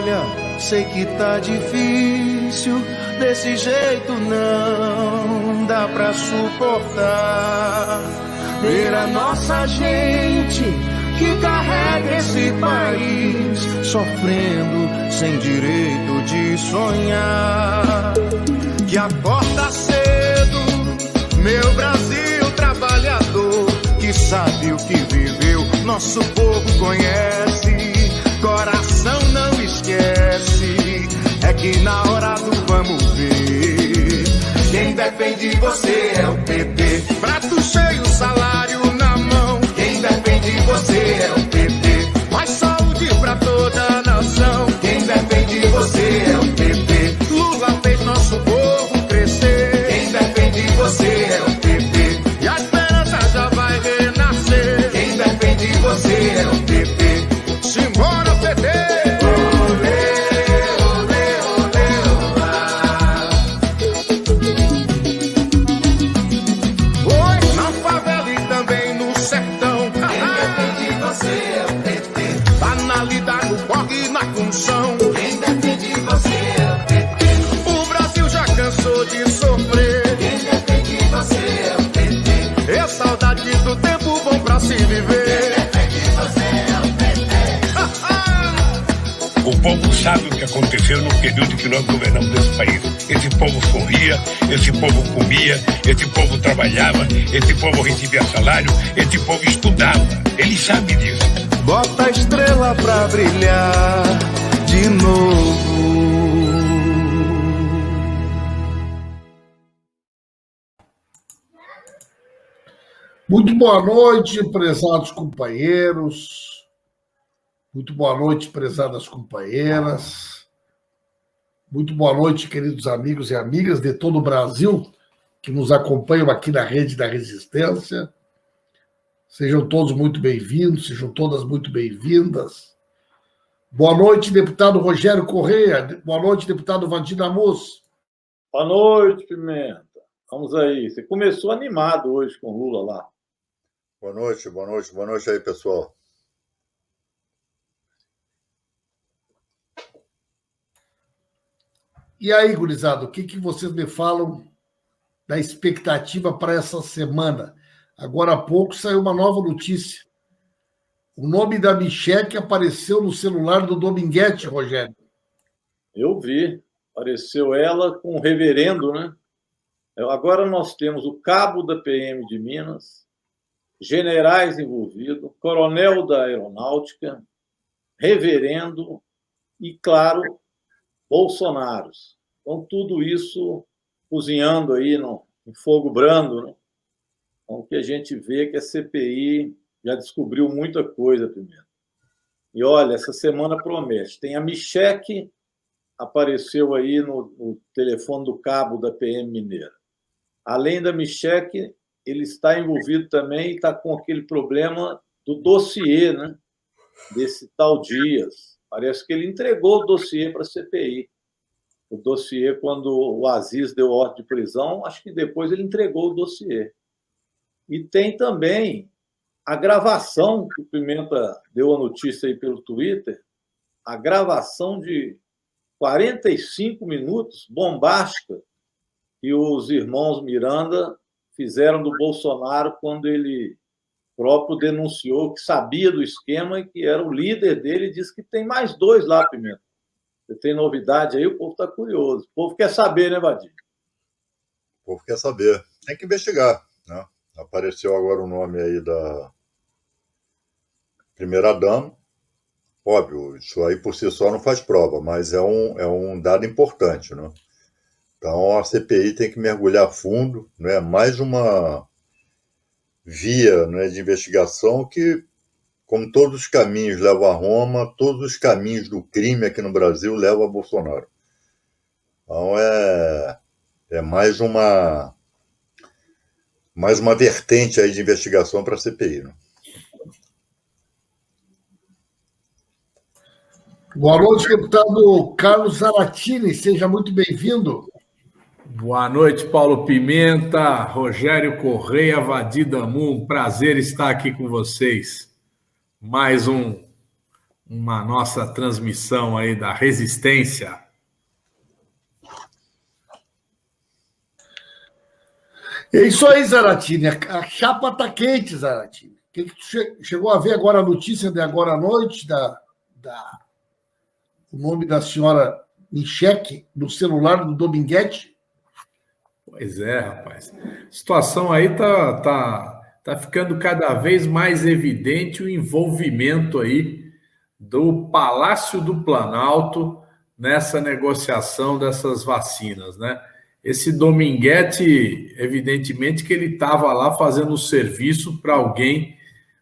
olha, sei que tá difícil, desse jeito não dá pra suportar. Ver a nossa gente que carrega esse país sofrendo sem direito de sonhar. Que acorda cedo, meu Brasil trabalhador, que sabe o que viveu, nosso povo conhece, coração não esquece, é que na hora do vamos ver, quem defende você é o PT. Prato cheio, salário na mão, quem defende você é o PT. Mais saúde pra toda a nação, quem defende você é o PT. Lula fez nosso povo crescer, quem defende você é o PT. E a esperança já vai renascer, quem defende você é o PT. Simbora, PT! Quem defende você é o PT. O Brasil já cansou de sofrer. Quem defende você é o PT. É saudade do tempo bom pra se viver. Quem defende você é o PT. O povo sabe o que aconteceu no período que nós governamos esse país. Esse povo sorria, esse povo comia, esse povo trabalhava, esse povo recebia salário, esse povo estudava. Ele sabe disso. Bota a estrela pra brilhar de novo. Muito boa noite, prezados companheiros. Muito boa noite, prezadas companheiras. Muito boa noite, queridos amigos e amigas de todo o Brasil que nos acompanham aqui na Rede da Resistência. Sejam todos muito bem-vindos, sejam todas muito bem-vindas. Boa noite, deputado Rogério Correia. Boa noite, deputado Vadir Damus. Boa noite, Pimenta. Vamos aí. Você começou animado hoje com o Lula lá. Boa noite aí, pessoal. E aí, gurizada, o que vocês me falam da expectativa para essa semana? Agora há pouco saiu uma nova notícia. O nome da Micheque apareceu no celular do Dominguete, Rogério. Eu vi. Apareceu ela com o reverendo, né? Agora nós temos o cabo da PM de Minas, generais envolvidos, coronel da aeronáutica, reverendo e, claro, bolsonaros. Então, tudo isso cozinhando aí em fogo brando, né? Então, o que a gente vê é que a CPI já descobriu muita coisa primeiro. E olha, essa semana promete. Tem a Micheque, apareceu aí no telefone do cabo da PM Mineira. Além da Micheque, ele está envolvido também e está com aquele problema do dossiê, né? Desse tal Dias. Parece que ele entregou o dossiê para a CPI. O dossiê, quando o Aziz deu ordem de prisão, acho que depois ele entregou o dossiê. E tem também a gravação, que o Pimenta deu a notícia aí pelo Twitter, a gravação de 45 minutos, bombástica, que os irmãos Miranda fizeram do Bolsonaro quando ele próprio denunciou que sabia do esquema e que era o líder dele, e disse que tem mais 2 lá, Pimenta. Você tem novidade aí? O povo está curioso. O povo quer saber, né, Vadir? O povo quer saber. Tem que investigar, né? Apareceu agora o nome aí da primeira-dama. Óbvio, isso aí por si só não faz prova, mas é um dado importante, né? Então a CPI tem que mergulhar fundo, né? Mais uma via, né, de investigação que, como todos os caminhos levam a Roma, todos os caminhos do crime aqui no Brasil levam a Bolsonaro. Então é mais uma vertente aí de investigação para a CPI, né? Boa noite, deputado Carlos Zaratini. Seja muito bem-vindo. Boa noite, Paulo Pimenta, Rogério Correia, Vadir Damus. Um prazer estar aqui com vocês. Mais um uma nossa transmissão aí da Resistência. É isso aí, Zaratini. A chapa tá quente, Zaratini. Que tu chegou a ver agora a notícia de agora à noite o nome da senhora em xeque no celular do Dominguete? Pois é, rapaz. A situação aí tá ficando cada vez mais evidente o envolvimento aí do Palácio do Planalto nessa negociação dessas vacinas, né? Esse Dominguete, evidentemente que ele estava lá fazendo um serviço para alguém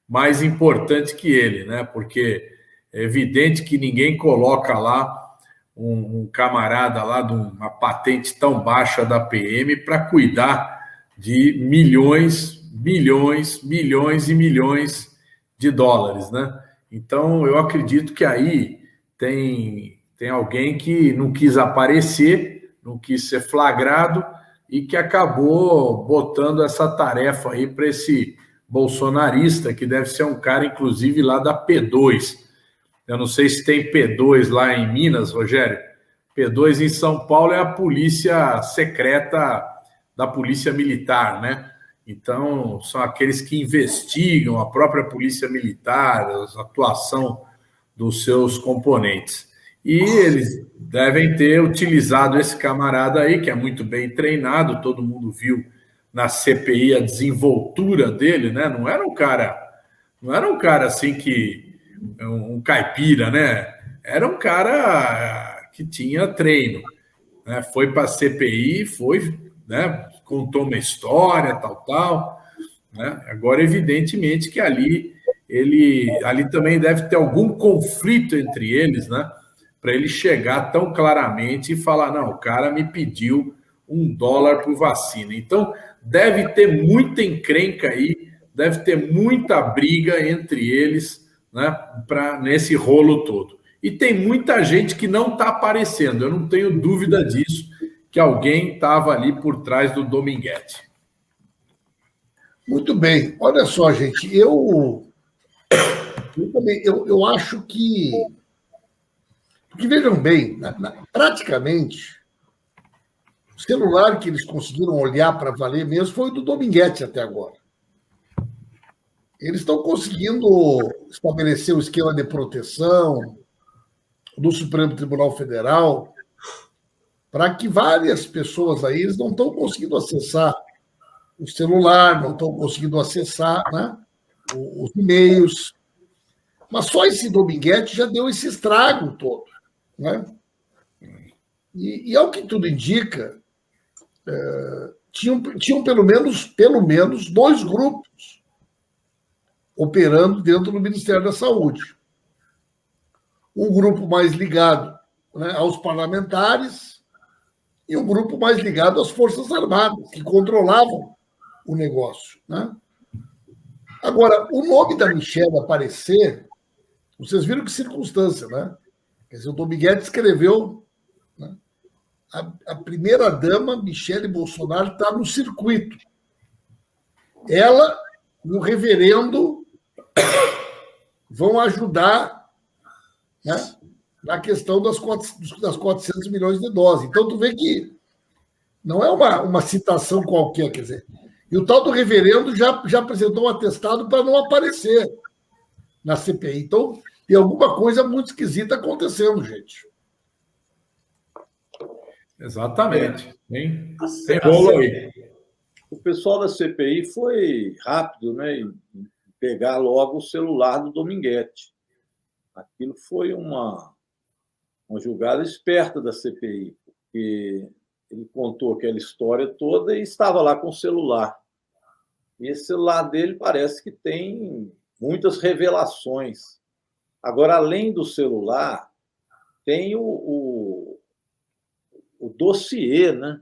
mais importante que ele, né? Porque é evidente que ninguém coloca lá um camarada lá de uma patente tão baixa da PM para cuidar de milhões, bilhões, milhões e milhões de dólares, né? Então, eu acredito que aí tem alguém que não quis aparecer, não quis ser flagrado e que acabou botando essa tarefa aí para esse bolsonarista, que deve ser um cara, inclusive, lá da P2. Eu não sei se tem P2 lá em Minas, Rogério. P2 em São Paulo é a polícia secreta da polícia militar, né? Então, são aqueles que investigam a própria polícia militar, a atuação dos seus componentes. E eles devem ter utilizado esse camarada aí, que é muito bem treinado, todo mundo viu na CPI a desenvoltura dele, né? Não era um cara assim que um caipira, né? Era um cara que tinha treino, né? Foi para a CPI, né? Contou uma história, tal, né? Agora, evidentemente que ali também deve ter algum conflito entre eles, né? Para ele chegar tão claramente e falar, não, o cara me pediu $1 por vacina. Então, deve ter muita encrenca aí, deve ter muita briga entre eles, né, nesse rolo todo. E tem muita gente que não está aparecendo, eu não tenho dúvida disso, que alguém estava ali por trás do Dominguete. Muito bem. Olha só, gente, eu acho que... Porque, vejam bem, praticamente, o celular que eles conseguiram olhar para valer mesmo foi o do Dominguete até agora. Eles estão conseguindo estabelecer o esquema de proteção do Supremo Tribunal Federal para que várias pessoas aí, eles não estão conseguindo acessar o celular, não estão conseguindo acessar, né, os e-mails. Mas só esse Dominguete já deu esse estrago todo, né? E ao que tudo indica, tinham pelo menos 2 grupos operando dentro do Ministério da Saúde. Um grupo mais ligado, né, aos parlamentares e um grupo mais ligado às Forças Armadas, que controlavam o negócio, né? Agora, o nome da Michelle aparecer, vocês viram que circunstância, né? Quer dizer, o Dominguete escreveu, né, a primeira-dama, Michelle Bolsonaro, está no circuito. Ela e o reverendo vão ajudar, né, na questão das 400 milhões de doses. Então, tu vê que não é uma citação qualquer, quer dizer. E o tal do reverendo já apresentou um atestado para não aparecer na CPI. Então, tem alguma coisa muito esquisita acontecendo, gente. Exatamente. Tem rolo aí. O pessoal da CPI foi rápido, né, em pegar logo o celular do Dominguete. Aquilo foi uma jogada esperta da CPI, porque ele contou aquela história toda e estava lá com o celular. E esse celular dele parece que tem muitas revelações. Agora, além do celular, tem o dossiê, né,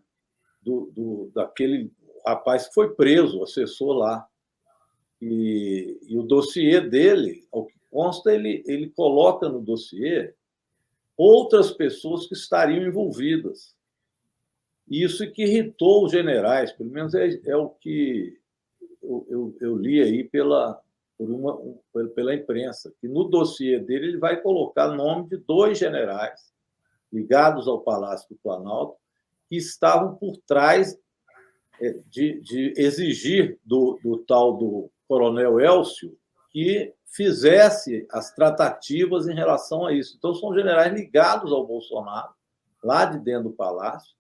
daquele rapaz que foi preso, o assessor lá. E o dossiê dele, ao que consta, ele coloca no dossiê outras pessoas que estariam envolvidas. Isso que irritou os generais, pelo menos é o que eu li aí pela pela imprensa, que no dossiê dele ele vai colocar o nome de 2 generais ligados ao Palácio do Planalto que estavam por trás de exigir do tal do coronel Elcio que fizesse as tratativas em relação a isso. Então, são generais ligados ao Bolsonaro, lá de dentro do Palácio,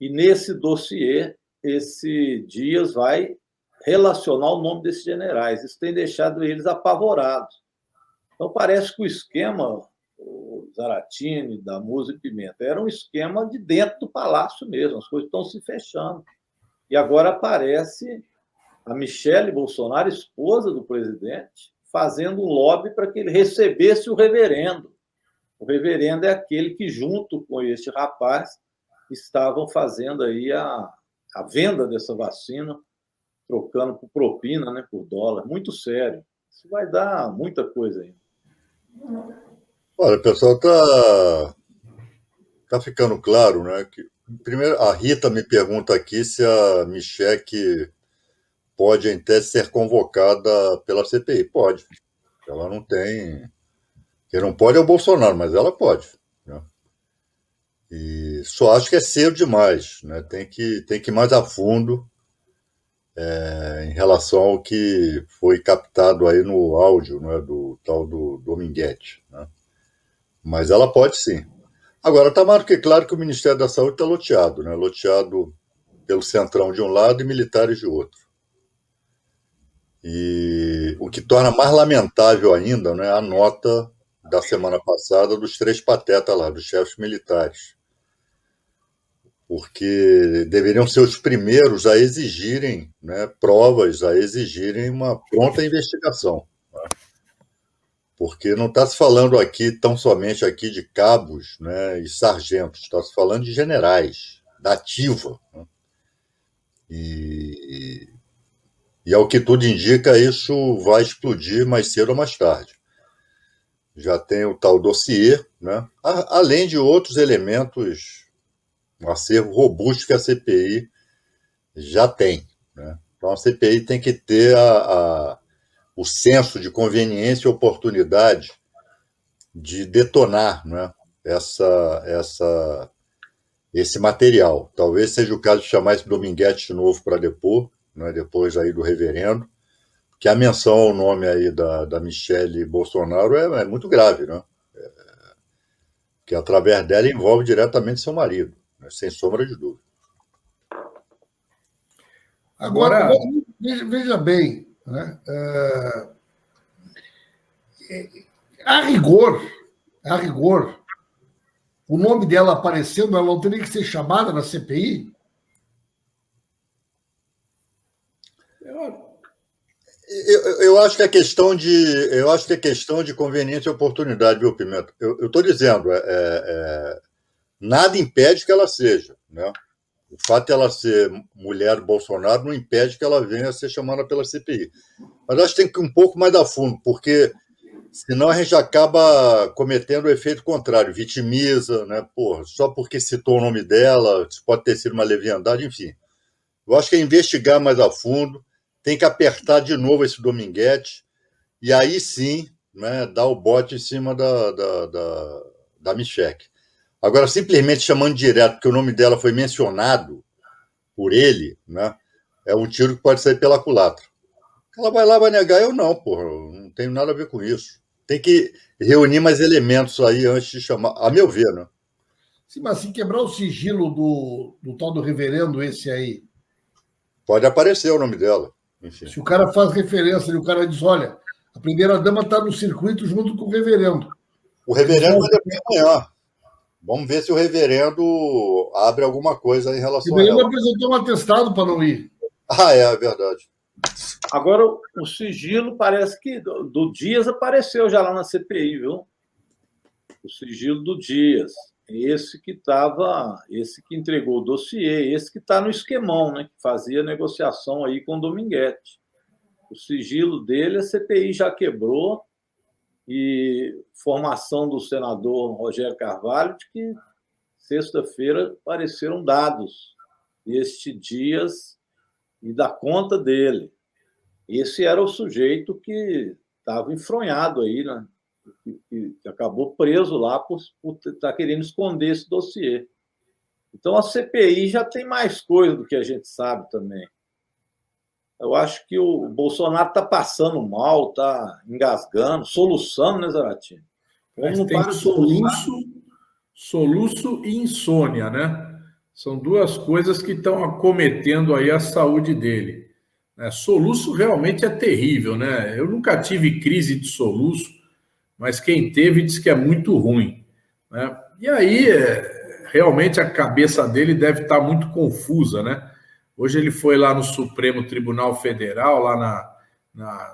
e nesse dossiê, esse Dias vai relacionar o nome desses generais. Isso tem deixado eles apavorados. Então, parece que o esquema, o Zaratini, da Musa e Pimenta, era um esquema de dentro do Palácio mesmo, as coisas estão se fechando. E agora aparece a Michele Bolsonaro, esposa do presidente, fazendo um lobby para que ele recebesse o reverendo. O reverendo é aquele que, junto com este rapaz, estavam fazendo aí a venda dessa vacina, trocando por propina, né, por dólar. Muito sério. Isso vai dar muita coisa aí. Olha, pessoal, tá ficando claro, né? Que, primeiro, a Rita me pergunta aqui se a Michele pode, em tese, ser convocada pela CPI. Pode. Ela não tem... Quem não pode é o Bolsonaro, mas ela pode. Né? E só acho que é cedo demais. Né? Tem que ir mais a fundo em relação ao que foi captado aí no áudio, né, do tal do Dominguete. Né? Mas ela pode sim. Agora, está mais do que claro que o Ministério da Saúde está loteado, né? Loteado pelo Centrão de um lado e militares de outro. E o que torna mais lamentável ainda, né, a nota da semana passada dos 3 patetas lá, dos chefes militares. Porque deveriam ser os primeiros a exigirem, né, provas, a exigirem uma pronta investigação. Né? Porque não está se falando aqui tão somente aqui de cabos, né, e sargentos, está se falando de generais, da ativa. Né? E ao que tudo indica, isso vai explodir mais cedo ou mais tarde. Já tem o tal dossiê, né? Além de outros elementos, um acervo robusto que a CPI já tem. Né? Então, a CPI tem que ter o senso de conveniência e oportunidade de detonar, né, esse material. Talvez seja o caso de chamar esse Dominguete de novo para depor, né, depois aí do reverendo, que a menção ao nome aí da Michele Bolsonaro é muito grave, né? Que através dela envolve diretamente seu marido, né, sem sombra de dúvida. Agora, veja bem, né? A rigor, o nome dela aparecendo, ela não teria que ser chamada na CPI? Eu acho que é questão de conveniência e oportunidade, viu, Pimenta? Eu estou dizendo, nada impede que ela seja, né? O fato de ela ser mulher do Bolsonaro não impede que ela venha a ser chamada pela CPI. Mas acho que tem que ir um pouco mais a fundo, porque senão a gente acaba cometendo o efeito contrário, vitimiza, né? Porra, só porque citou o nome dela, isso pode ter sido uma leviandade, enfim. Eu acho que é investigar mais a fundo, tem que apertar de novo esse Dominguete, e aí sim, né, dar o bote em cima da Michele. Agora, simplesmente chamando direto, porque o nome dela foi mencionado por ele, né, é um tiro que pode sair pela culatra. Ela vai lá, vai negar, eu não, porra, não tenho nada a ver com isso. Tem que reunir mais elementos aí antes de chamar, a meu ver, né? Sim, mas se quebrar o sigilo do tal do reverendo, esse aí... Pode aparecer o nome dela. Enfim. Se o cara faz referência e o cara diz, olha, a primeira-dama está no circuito junto com o reverendo. O reverendo vai depois amanhã. Vamos ver se o reverendo abre alguma coisa em relação a ela. O reverendo apresentou um atestado para não ir. É verdade. Agora, o sigilo parece que do Dias apareceu já lá na CPI, viu? O sigilo do Dias. Esse que entregou o dossiê, esse que está no esquemão, né? Que fazia negociação aí com o Dominguete. O sigilo dele, a CPI já quebrou, e formação do senador Rogério Carvalho de que sexta-feira apareceram dados deste Dias e da conta dele. esse era o sujeito que estava enfronhado aí, né? Que acabou preso lá por estar querendo esconder esse dossiê. Então, a CPI já tem mais coisa do que a gente sabe também. Eu acho que o Bolsonaro está passando mal, está engasgando, soluçando, né, Zaratinho? Mas tem soluço e insônia, né? São duas coisas que estão acometendo aí a saúde dele. Soluço realmente é terrível, né? Eu nunca tive crise de soluço, mas quem teve diz que é muito ruim, né? E aí, realmente a cabeça dele deve estar muito confusa, né? Hoje ele foi lá no Supremo Tribunal Federal, lá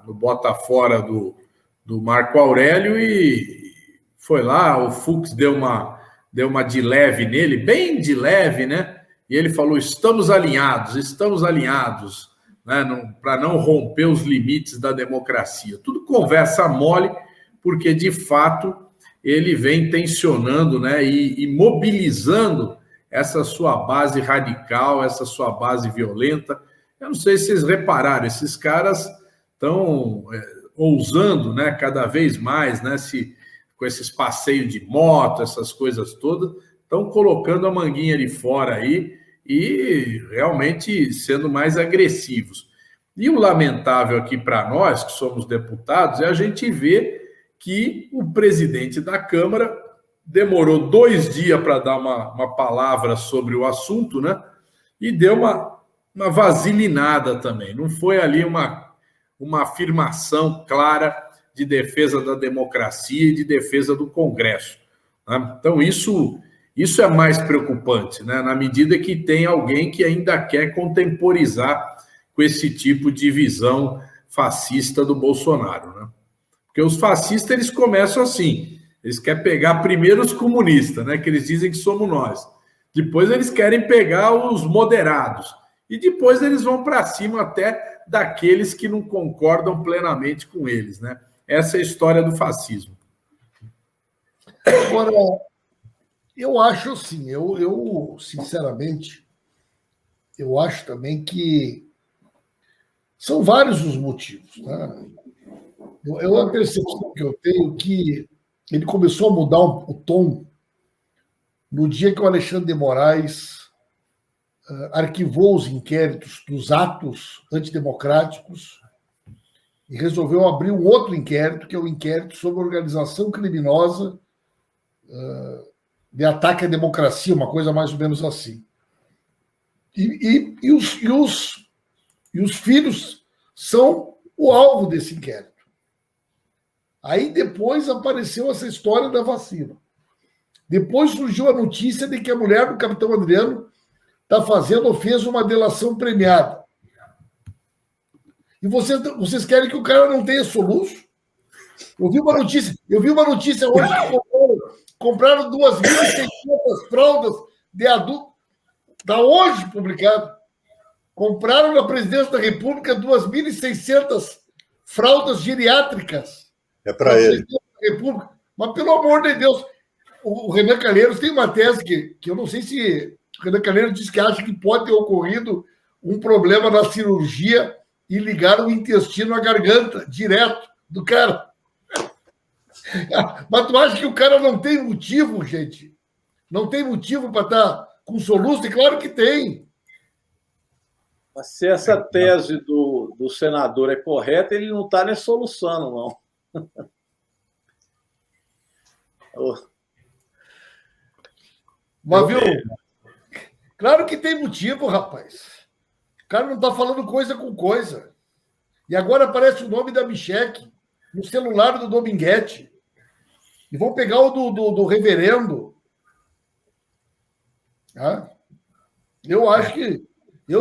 no Bota-Fora do Marco Aurélio, e foi lá, o Fux deu uma de leve nele, bem de leve, né? E ele falou, estamos alinhados, né? Para não romper os limites da democracia. Tudo conversa mole, porque, de fato, ele vem tensionando, né, e mobilizando essa sua base radical, essa sua base violenta. Eu não sei se vocês repararam, esses caras estão ousando, né, cada vez mais, né, com esses passeios de moto, essas coisas todas, estão colocando a manguinha de fora aí e realmente sendo mais agressivos. E o lamentável aqui para nós, que somos deputados, é a gente ver que o presidente da Câmara demorou 2 dias para dar uma palavra sobre o assunto, né? E deu uma vazilinada também. Não foi ali uma afirmação clara de defesa da democracia e de defesa do Congresso, né? Então, isso é mais preocupante, né? Na medida que tem alguém que ainda quer contemporizar com esse tipo de visão fascista do Bolsonaro, né? Porque os fascistas, eles começam assim, eles querem pegar primeiro os comunistas, né, que eles dizem que somos nós. Depois eles querem pegar os moderados. E depois eles vão para cima até daqueles que não concordam plenamente com eles, né? Essa é a história do fascismo. Agora, eu acho assim, eu sinceramente, eu acho também que são vários os motivos, né? A percepção que eu tenho que ele começou a mudar o tom no dia que o Alexandre de Moraes arquivou os inquéritos dos atos antidemocráticos e resolveu abrir um outro inquérito, que é o inquérito sobre organização criminosa de ataque à democracia, uma coisa mais ou menos assim. E os filhos são o alvo desse inquérito. Aí depois apareceu essa história da vacina. Depois surgiu a notícia de que a mulher do capitão Adriano está fazendo ou fez uma delação premiada. E vocês querem que o cara não tenha soluço? Eu vi uma notícia hoje que compraram 2.600 fraldas de adulto. Está hoje publicado. Compraram na presidência da República 2.600 fraldas geriátricas. É para ele. Mas, pelo amor de Deus, o Renan Calheiros tem uma tese que eu não sei se o Renan Calheiros diz que acha que pode ter ocorrido um problema na cirurgia e ligar o intestino à garganta, direto do cara. Mas tu acha que o cara não tem motivo, gente? Não tem motivo para estar com soluço? E claro que tem. Mas se essa tese do senador é correta, ele não está nem solucionando, não. Mas, viu? Claro que tem motivo, rapaz. O cara não está falando coisa com coisa. E agora aparece o nome da Micheque no celular do Dominguete. E vão pegar o do reverendo. Ah, eu acho que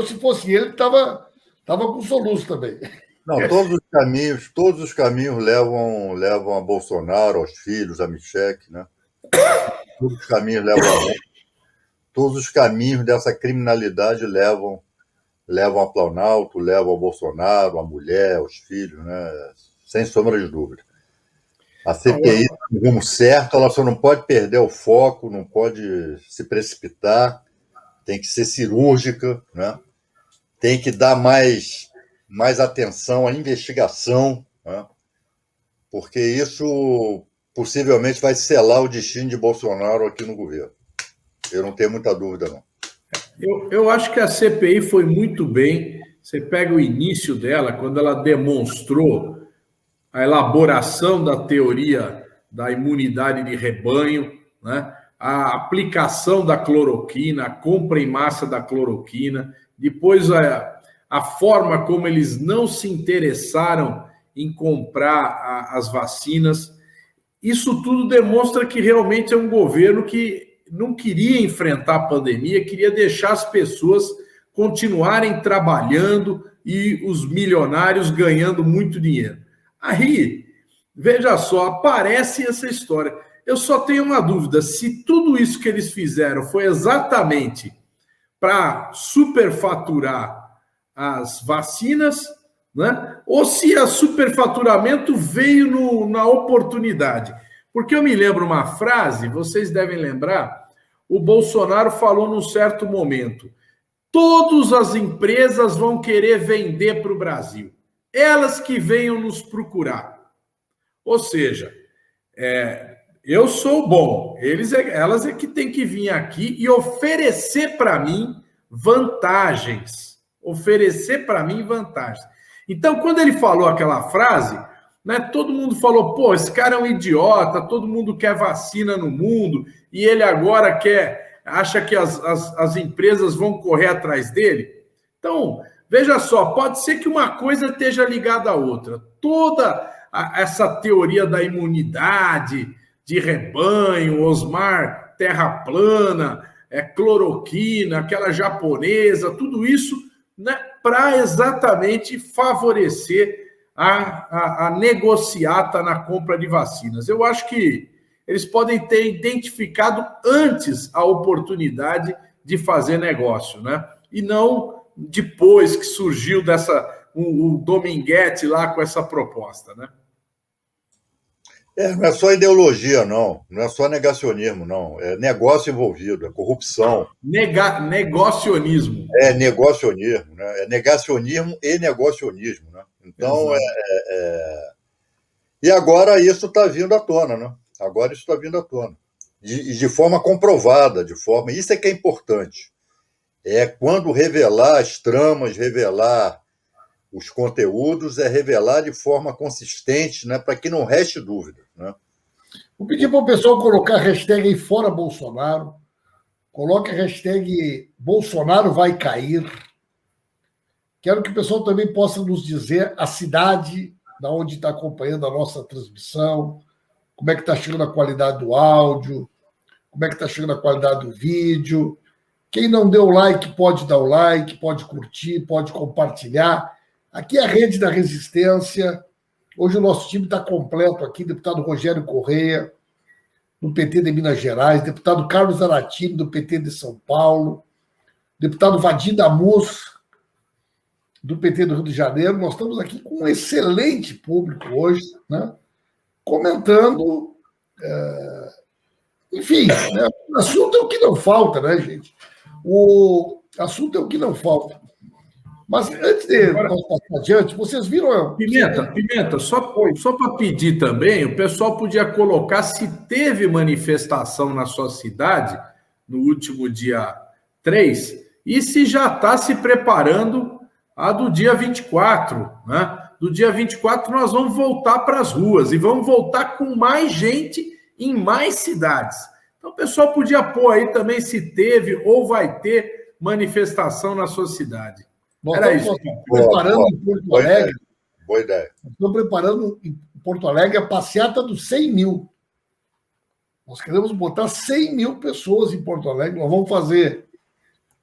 se fosse ele, estava com soluço também. Não, todos os caminhos levam a Bolsonaro, aos filhos, a Micheque, né? Todos os caminhos levam todos os caminhos dessa criminalidade levam a Planalto, levam a Bolsonaro, a mulher, os filhos, né? Sem sombra de dúvida. A CPI está no rumo certo, ela só não pode perder o foco, não pode se precipitar, tem que ser cirúrgica, né? Tem que dar mais mais atenção à investigação, né? Porque isso possivelmente vai selar o destino de Bolsonaro aqui no governo. Eu não tenho muita dúvida, não. Eu acho que a CPI foi muito bem. Você pega o início dela, quando ela demonstrou a elaboração da teoria da imunidade de rebanho, né? A aplicação da cloroquina, a compra em massa da cloroquina, depois a forma como eles não se interessaram em comprar as vacinas. Isso tudo demonstra que realmente é um governo que não queria enfrentar a pandemia, queria deixar as pessoas continuarem trabalhando e os milionários ganhando muito dinheiro. Aí, veja só, aparece essa história. Eu só tenho uma dúvida, se tudo isso que eles fizeram foi exatamente para superfaturar as vacinas, né? Ou se o superfaturamento veio na oportunidade. Porque eu me lembro uma frase, vocês devem lembrar, o Bolsonaro falou num certo momento: todas as empresas vão querer vender para o Brasil, elas que venham nos procurar. Ou seja, eu sou bom, elas é que têm que vir aqui e oferecer para mim vantagens. Oferecer para mim vantagens. Então, quando ele falou aquela frase, né, todo mundo falou, pô, esse cara é um idiota, todo mundo quer vacina no mundo, e ele agora acha que as empresas vão correr atrás dele. Então, veja só, pode ser que uma coisa esteja ligada à outra. Toda essa teoria da imunidade, de rebanho, Osmar, terra plana, cloroquina, aquela japonesa, tudo isso, né, para exatamente favorecer a negociata na compra de vacinas. Eu acho que eles podem ter identificado antes a oportunidade de fazer negócio, né? E não depois que surgiu o Dominguete lá com essa proposta, né? Não é só ideologia, não. Não é só negacionismo, não. É negócio envolvido, é corrupção. Negacionismo. É negacionismo, né? É negacionismo e negacionismo, né? Então, E agora isso está vindo à tona, né? Agora isso está vindo à tona. E de forma comprovada, Isso é que é importante. É quando revelar as tramas, revelar os conteúdos, é revelar de forma consistente, né, para que não reste dúvida. Né? Vou pedir para o pessoal colocar a hashtag aí fora Bolsonaro. Coloque a hashtag Bolsonaro vai cair. Quero que o pessoal também possa nos dizer a cidade da onde está acompanhando a nossa transmissão, como é que está chegando a qualidade do áudio, como é que está chegando a qualidade do vídeo. Quem não deu like pode dar o like, pode curtir, pode compartilhar. Aqui é a Rede da Resistência. Hoje o nosso time está completo aqui. Deputado Rogério Correia, do PT de Minas Gerais. Deputado Carlos Aratini, do PT de São Paulo. Deputado Vadim Damus, do PT do Rio de Janeiro. Nós estamos aqui com um excelente público hoje, né? Comentando. Enfim, né? O assunto é o que não falta, né, gente? O assunto é o que não falta. Mas antes de nós passar adiante, vocês viram... Pimenta, só para pedir também, o pessoal podia colocar se teve manifestação na sua cidade no último dia 3 e se já está se preparando a do dia 24, né? Do dia 24 nós vamos voltar para as ruas e vamos voltar com mais gente em mais cidades. Então o pessoal podia pôr aí também se teve ou vai ter manifestação na sua cidade. Era isso. Preparando em Porto Alegre. Boa ideia. Estamos preparando em Porto Alegre a passeata dos 100 mil. Nós queremos botar 100 mil pessoas em Porto Alegre. Nós vamos fazer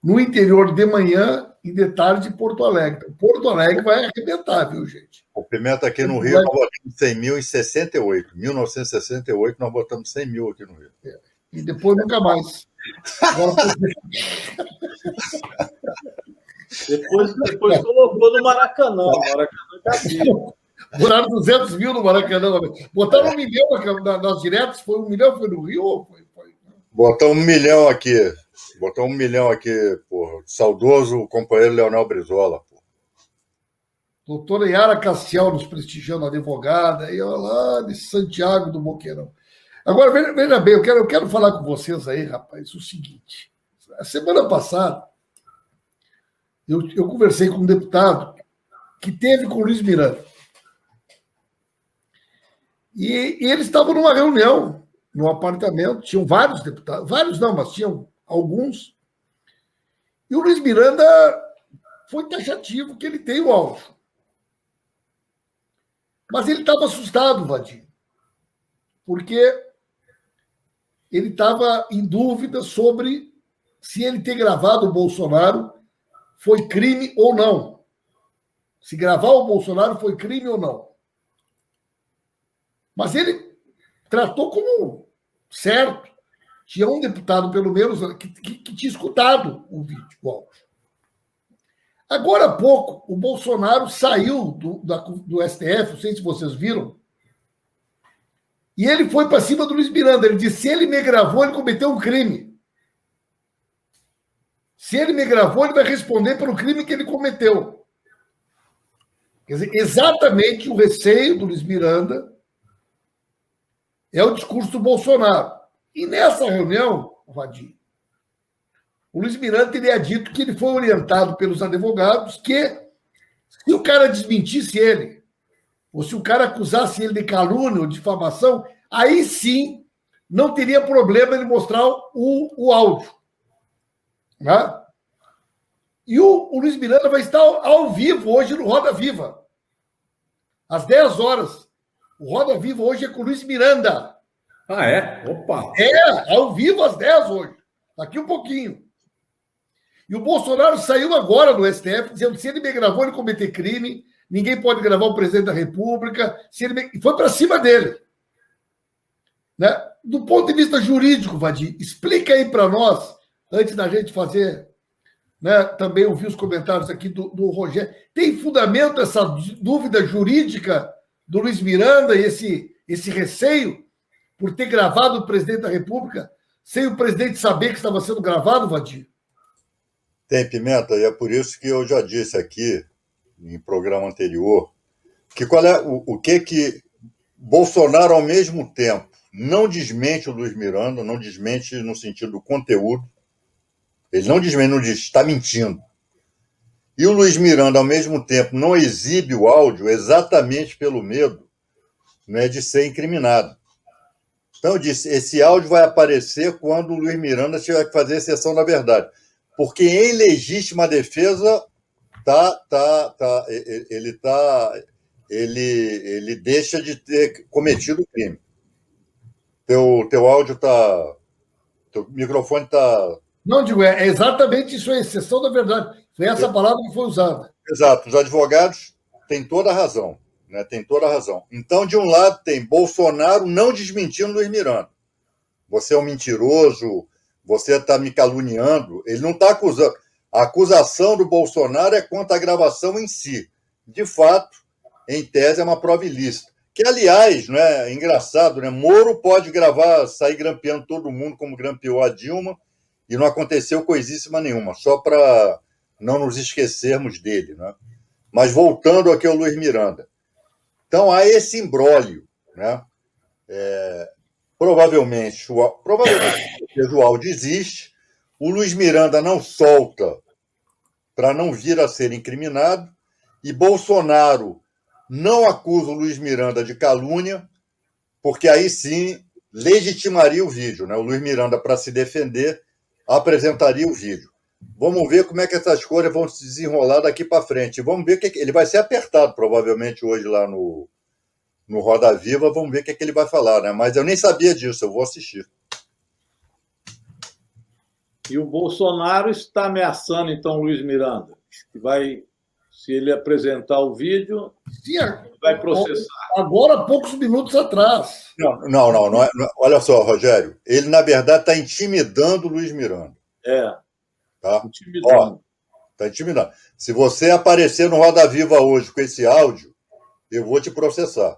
no interior de manhã e de tarde em Porto Alegre. Porto Alegre vai arrebentar, viu, gente? O Pimenta aqui no Rio, nós botamos 100 mil em 68. 1968, nós botamos 100 mil aqui no Rio. E depois nunca mais. Agora... Depois colocou no Maracanã. O Maracanã cabia. Botaram 200 mil no Maracanã. Botaram 1 milhão nas diretas. Foi 1 milhão? Foi no Rio? Ou foi... Botaram 1 milhão aqui. Porra. Saudoso companheiro Leonel Brizola. Porra. Doutora Yara Castiel nos prestigiando, advogada, e eu lá de Santiago do Boqueirão. Agora, veja bem, eu quero falar com vocês aí, rapaz, o seguinte. A semana passada, eu conversei com um deputado que teve com o Luiz Miranda. E eles estavam numa reunião, num apartamento, tinham vários deputados, vários não, mas tinham alguns. E o Luiz Miranda foi taxativo que ele tem o áudio. Mas ele estava assustado, Vadir, porque ele estava em dúvida sobre se ele ter gravado o Bolsonaro foi crime ou não. Se gravar o Bolsonaro foi crime ou não. Mas ele tratou como certo. Tinha um deputado, pelo menos, que tinha escutado o vídeo, o áudio. Agora há pouco, o Bolsonaro saiu do STF, não sei se vocês viram, e ele foi para cima do Luiz Miranda. Ele disse: se ele me gravou, ele cometeu um crime. Se ele me gravou, ele vai responder pelo crime que ele cometeu. Quer dizer, exatamente o receio do Luiz Miranda é o discurso do Bolsonaro. E nessa reunião, Vadir, o Luiz Miranda teria dito que ele foi orientado pelos advogados que, se o cara desmentisse ele, ou se o cara acusasse ele de calúnia ou difamação, aí sim não teria problema ele mostrar o áudio. Né? E o Luiz Miranda vai estar ao vivo hoje no Roda Viva, às 10 horas. O Roda Viva hoje é com o Luiz Miranda. Ah, é? Opa! É, ao vivo às 10 hoje. Daqui um pouquinho. E o Bolsonaro saiu agora do STF dizendo que se ele me gravou, ele cometer crime, ninguém pode gravar o presidente da República. Foi para cima dele. Né? Do ponto de vista jurídico, Vadir, explica aí para nós, antes da gente fazer, né, também ouvir os comentários aqui do Rogério. Tem fundamento essa dúvida jurídica do Luiz Miranda e esse receio por ter gravado o presidente da República sem o presidente saber que estava sendo gravado, Vadir? Tem, Pimenta, e é por isso que eu já disse aqui, em programa anterior, que qual é o que Bolsonaro, ao mesmo tempo, não desmente o Luiz Miranda, não desmente no sentido do conteúdo, ele não desmente, não diz, está mentindo. E o Luiz Miranda, ao mesmo tempo, não exibe o áudio exatamente pelo medo, né, de ser incriminado. Então, eu disse, esse áudio vai aparecer quando o Luiz Miranda tiver que fazer exceção da verdade. Porque em legítima defesa, ele deixa de ter cometido o crime. Teu áudio está... Teu microfone está... Não, digo, é exatamente isso aí, exceção da verdade. Foi essa palavra que foi usada. Exato. Os advogados têm toda a razão. Né? Tem toda a razão. Então, de um lado, tem Bolsonaro não desmentindo Luiz Miranda. Você é um mentiroso, você está me caluniando. Ele não está acusando. A acusação do Bolsonaro é contra a gravação em si. De fato, em tese, é uma prova ilícita. Que, aliás, né, é engraçado, né? Moro pode gravar, sair grampeando todo mundo como grampeou a Dilma, e não aconteceu coisíssima nenhuma, só para não nos esquecermos dele. Né? Mas voltando aqui ao Luiz Miranda. Então, há esse imbróglio. Né? Provavelmente o áudio existe, o Luiz Miranda não solta para não vir a ser incriminado, e Bolsonaro não acusa o Luiz Miranda de calúnia, porque aí sim legitimaria o vídeo. Né? O Luiz Miranda, para se defender, apresentaria o vídeo. Vamos ver como é que essas coisas vão se desenrolar daqui para frente. Vamos ver que ele vai ser apertado, provavelmente, hoje lá no Roda Viva. Vamos ver o que ele vai falar. Né? Mas eu nem sabia disso, eu vou assistir. E o Bolsonaro está ameaçando, então, o Luiz Miranda, que vai, se ele apresentar o vídeo, Sim, vai processar. Agora, há poucos minutos atrás. Não é. Olha só, Rogério, ele, na verdade, está intimidando o Luiz Miranda. Tá? Intimidando. Está intimidando. Se você aparecer no Roda Viva hoje com esse áudio, eu vou te processar.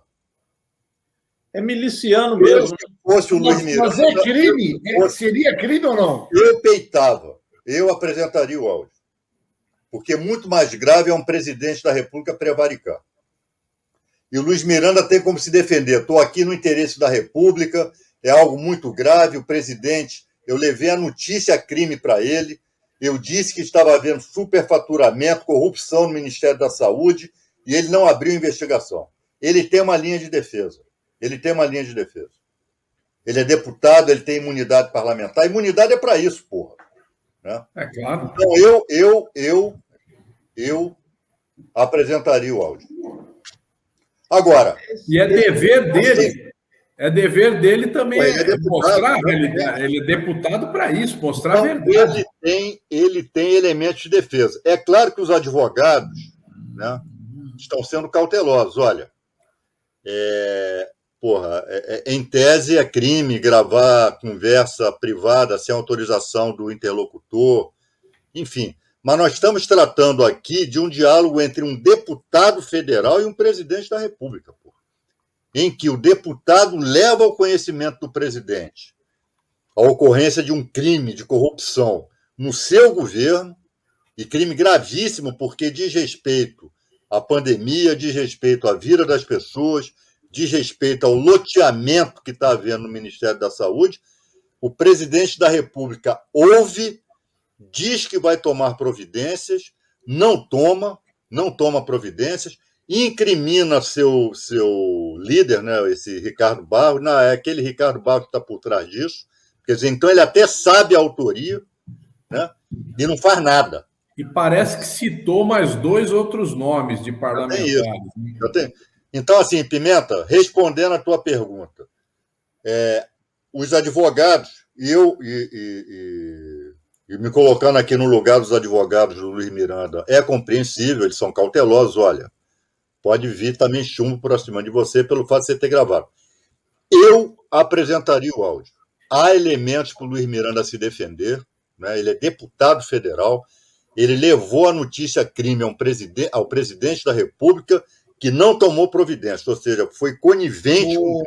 É miliciano mesmo. Se fosse o Luiz Miranda... Mas é crime? Seria crime ou não? Eu peitava. Eu apresentaria o áudio. Porque muito mais grave é um presidente da República prevaricar. E o Luiz Miranda tem como se defender. Estou aqui no interesse da República, é algo muito grave. O presidente, eu levei a notícia crime para ele, eu disse que estava havendo superfaturamento, corrupção no Ministério da Saúde, e ele não abriu investigação. Ele tem uma linha de defesa. Ele é deputado, ele tem imunidade parlamentar. Imunidade é para isso, porra. Né? É claro. Então, eu apresentaria o áudio. Agora... E é dever dele. É dever dele também mostrar a né? realidade. Ele é deputado para isso, mostrar a verdade. Ele tem elementos de defesa. É claro que os advogados, né, estão sendo cautelosos. Olha, em tese é crime gravar conversa privada sem autorização do interlocutor, enfim. Mas nós estamos tratando aqui de um diálogo entre um deputado federal e um presidente da República, em que o deputado leva ao conhecimento do presidente a ocorrência de um crime de corrupção no seu governo, e crime gravíssimo, porque diz respeito à pandemia, diz respeito à vida das pessoas, diz respeito ao loteamento que está havendo no Ministério da Saúde. O presidente da República ouve, diz que vai tomar providências, não toma providências, incrimina seu líder, né, esse Ricardo Barros, não, é aquele Ricardo Barros que está por trás disso, quer dizer, então ele até sabe a autoria, né, e não faz nada. E parece que citou mais 2 outros nomes de parlamentares. Então, assim, Pimenta, respondendo a tua pergunta, os advogados, e me colocando aqui no lugar dos advogados do Luiz Miranda, é compreensível, eles são cautelosos, olha, pode vir também chumbo por cima de você pelo fato de você ter gravado. Eu apresentaria o áudio. Há elementos para o Luiz Miranda se defender, né? Ele é deputado federal, ele levou a notícia crime ao presidente da República, que não tomou providência, ou seja, foi conivente. O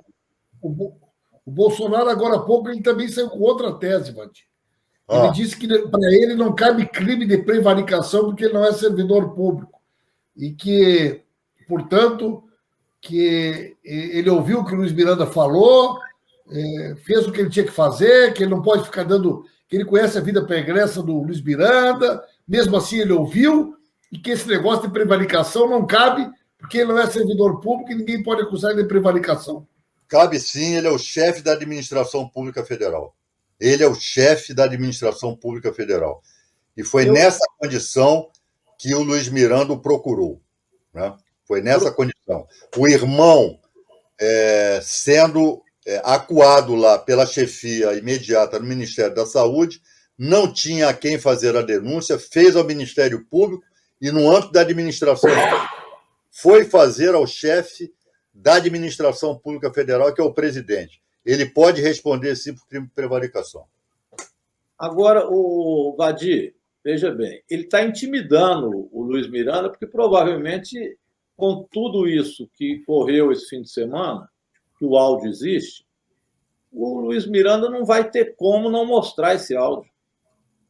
Bolsonaro, agora há pouco, ele também saiu com outra tese, Vandir. Ele disse que para ele não cabe crime de prevaricação porque ele não é servidor público. E que, portanto, que ele ouviu o que o Luiz Miranda falou, fez o que ele tinha que fazer, que ele não pode ficar dando... que ele conhece a vida pregressa do Luiz Miranda, mesmo assim ele ouviu, e que esse negócio de prevaricação não cabe porque ele não é servidor público e ninguém pode acusar ele de prevaricação. Cabe sim, ele é o chefe da administração pública federal. Ele é o chefe da administração pública federal. E foi nessa condição que o Luiz Miranda o procurou. Né? Foi nessa condição. O irmão, sendo acuado lá pela chefia imediata no Ministério da Saúde, não tinha a quem fazer a denúncia, fez ao Ministério Público e, no âmbito da administração, foi fazer ao chefe da administração pública federal, que é o presidente. Ele pode responder, sim, por crime de prevaricação. Agora, o Vadir, veja bem, ele está intimidando o Luiz Miranda, porque provavelmente, com tudo isso que correu esse fim de semana, que o áudio existe, o Luiz Miranda não vai ter como não mostrar esse áudio.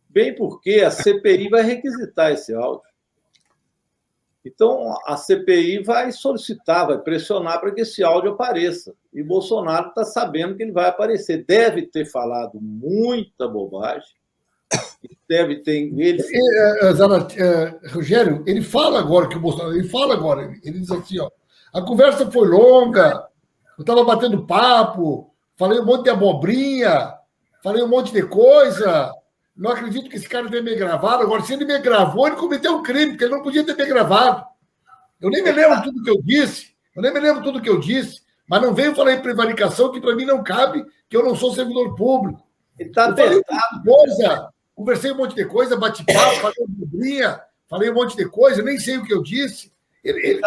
Bem porque a CPI vai requisitar esse áudio. Então, a CPI vai solicitar, vai pressionar para que esse áudio apareça. E Bolsonaro está sabendo que ele vai aparecer. Deve ter falado muita bobagem. Deve ter... Rogério, ele fala agora que o Bolsonaro... Ele diz assim, ó, a conversa foi longa, eu estava batendo papo, falei um monte de abobrinha, falei um monte de coisa... Não acredito que esse cara tenha me gravado. Agora, se ele me gravou, ele cometeu um crime, porque ele não podia ter me gravado. Eu nem me lembro tudo que eu disse. Mas não venho falar em prevaricação, que para mim não cabe, que eu não sou servidor público. Ele está tentado. Conversei um monte de coisa, bati papo, falei bobrinha, falei um monte de coisa, nem sei o que eu disse. Ele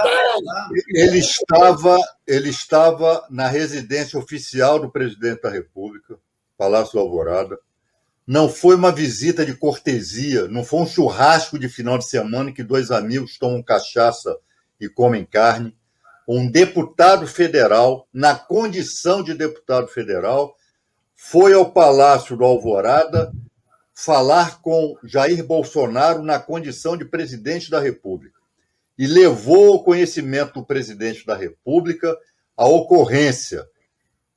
estava na residência oficial do presidente da República, Palácio do Alvorada. Não foi uma visita de cortesia, não foi um churrasco de final de semana em que 2 amigos tomam cachaça e comem carne. Um deputado federal, na condição de deputado federal, foi ao Palácio do Alvorada, falar com Jair Bolsonaro na condição de presidente da República e levou ao conhecimento do presidente da República a ocorrência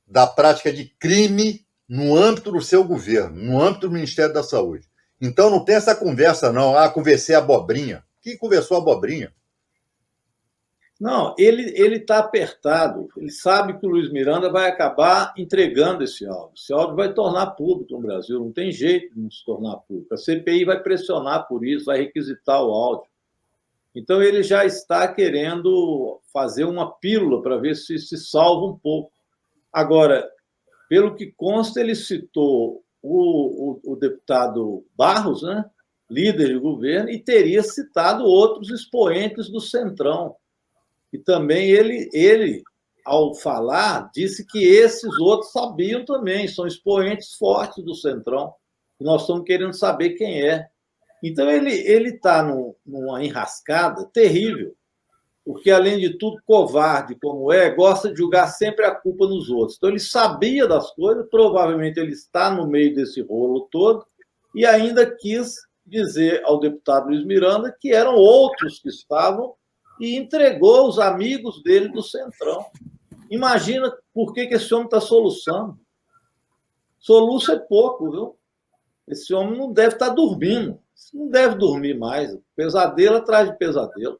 da prática de crime no âmbito do seu governo, no âmbito do Ministério da Saúde. Então não tem essa conversa, não. Conversei abobrinha. Quem conversou abobrinha? Não, ele está apertado. Ele sabe que o Luiz Miranda vai acabar entregando esse áudio. Esse áudio vai tornar público no Brasil. Não tem jeito de não se tornar público. A CPI vai pressionar por isso, vai requisitar o áudio. Então, ele já está querendo fazer uma pílula para ver se salva um pouco. Agora, pelo que consta, ele citou o deputado Barros, né, líder de governo, e teria citado outros expoentes do Centrão. E também ele, ao falar, disse que esses outros sabiam também, são expoentes fortes do Centrão, e nós estamos querendo saber quem é. Então, ele está numa enrascada terrível, porque, além de tudo, covarde como gosta de jogar sempre a culpa nos outros. Então, ele sabia das coisas, provavelmente ele está no meio desse rolo todo, e ainda quis dizer ao deputado Luiz Miranda que eram outros que estavam, e entregou os amigos dele do Centrão. Imagina por que esse homem está soluçando. Soluço é pouco, viu? Esse homem não deve estar dormindo. Não deve dormir mais. Pesadelo atrás de pesadelo.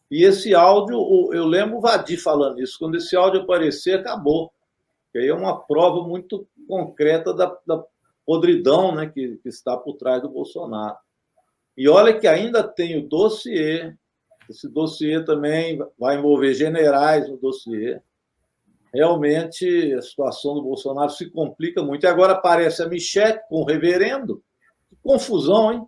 E esse áudio, eu lembro o Vadir falando isso. Quando esse áudio aparecer, acabou. Que aí é uma prova muito concreta da podridão, né, que está por trás do Bolsonaro. E olha que ainda tem o dossiê. Esse dossiê também vai envolver generais no dossiê. Realmente, a situação do Bolsonaro se complica muito. E agora aparece a Michelle com o reverendo. Que confusão, hein?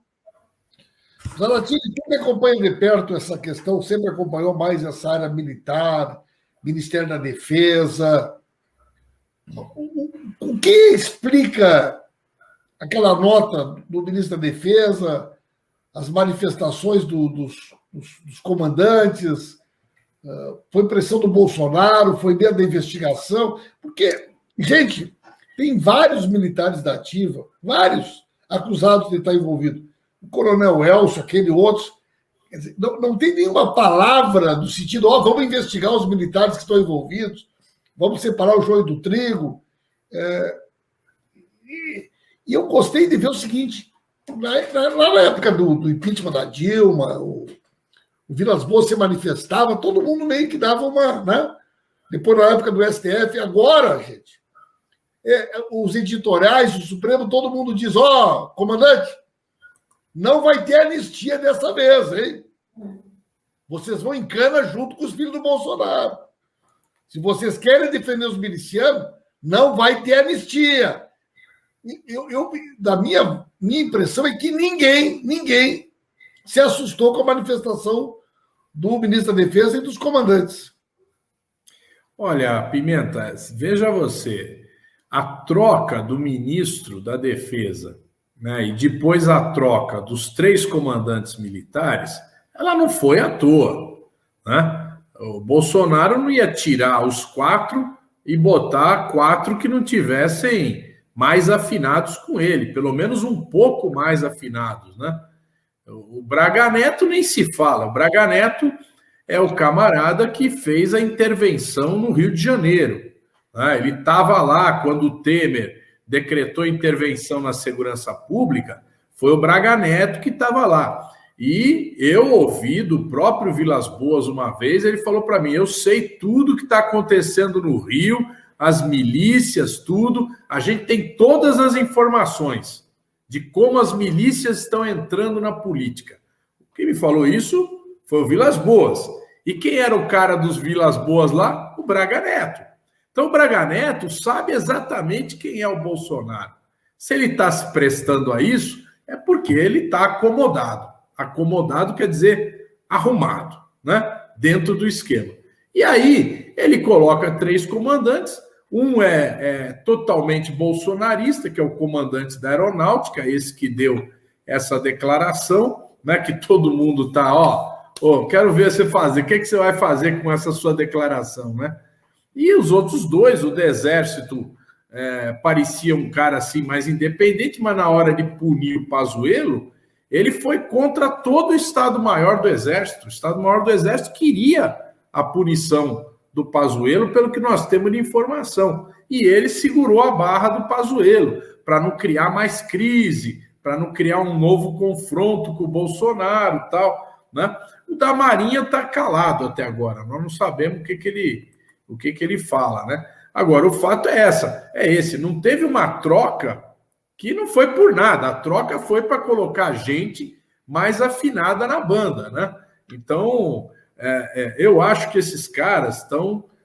Zaratini, quem acompanha de perto essa questão, sempre acompanhou mais essa área militar, Ministério da Defesa. O que explica aquela nota do ministro da Defesa, as manifestações dos comandantes, foi pressão do Bolsonaro, foi dentro da investigação? Porque, gente, tem vários militares da ativa, vários acusados de estar envolvidos. O coronel Elcio, aquele outro, quer dizer, não tem nenhuma palavra no sentido, vamos investigar os militares que estão envolvidos, vamos separar o joio do trigo. E eu gostei de ver o seguinte, lá na época do impeachment da Dilma, o Vilas Boas se manifestava, todo mundo meio que dava uma... Né? Depois, na época do STF, agora, gente, os editoriais, o Supremo, todo mundo diz, comandante, não vai ter anistia dessa vez, hein? Vocês vão em cana junto com os filhos do Bolsonaro. Se vocês querem defender os milicianos, não vai ter anistia. Da minha impressão é que ninguém se assustou com a manifestação do ministro da Defesa e dos comandantes. Olha, Pimenta, veja você, a troca do ministro da Defesa, né, e depois a troca dos 3 comandantes militares, ela não foi à toa, né? O Bolsonaro não ia tirar os 4 e botar 4 que não tivessem mais afinados com ele, pelo menos um pouco mais afinados, né? O Braga Neto nem se fala. O Braga Neto é o camarada que fez a intervenção no Rio de Janeiro, né? Ele estava lá quando o Temer decretou intervenção na segurança pública, foi o Braga Neto que estava lá. E eu ouvi do próprio Vilas Boas uma vez, ele falou para mim, eu sei tudo que está acontecendo no Rio, as milícias, tudo, a gente tem todas as informações de como as milícias estão entrando na política. Quem me falou isso foi o Vilas Boas. E quem era o cara dos Vilas Boas lá? O Braga Neto. Então o Braga Neto sabe exatamente quem é o Bolsonaro. Se ele está se prestando a isso, é porque ele está acomodado. Acomodado quer dizer arrumado, né? Dentro do esquema. E aí ele coloca 3 comandantes. Um é totalmente bolsonarista, que é o comandante da aeronáutica, esse que deu essa declaração, né? Que todo mundo está, quero ver você fazer, o que você vai fazer com essa sua declaração, né? E os outros 2, o do Exército, parecia um cara assim mais independente, mas na hora de punir o Pazuello, ele foi contra todo o Estado-Maior do Exército. O Estado-Maior do Exército queria a punição do Pazuello, pelo que nós temos de informação. E ele segurou a barra do Pazuello, para não criar mais crise, para não criar um novo confronto com o Bolsonaro e tal, né? O da Marinha está calado até agora, nós não sabemos o que ele fala, né? Agora, o fato é esse, não teve uma troca que não foi por nada, a troca foi para colocar gente mais afinada na banda, né? Então, eu acho que esses caras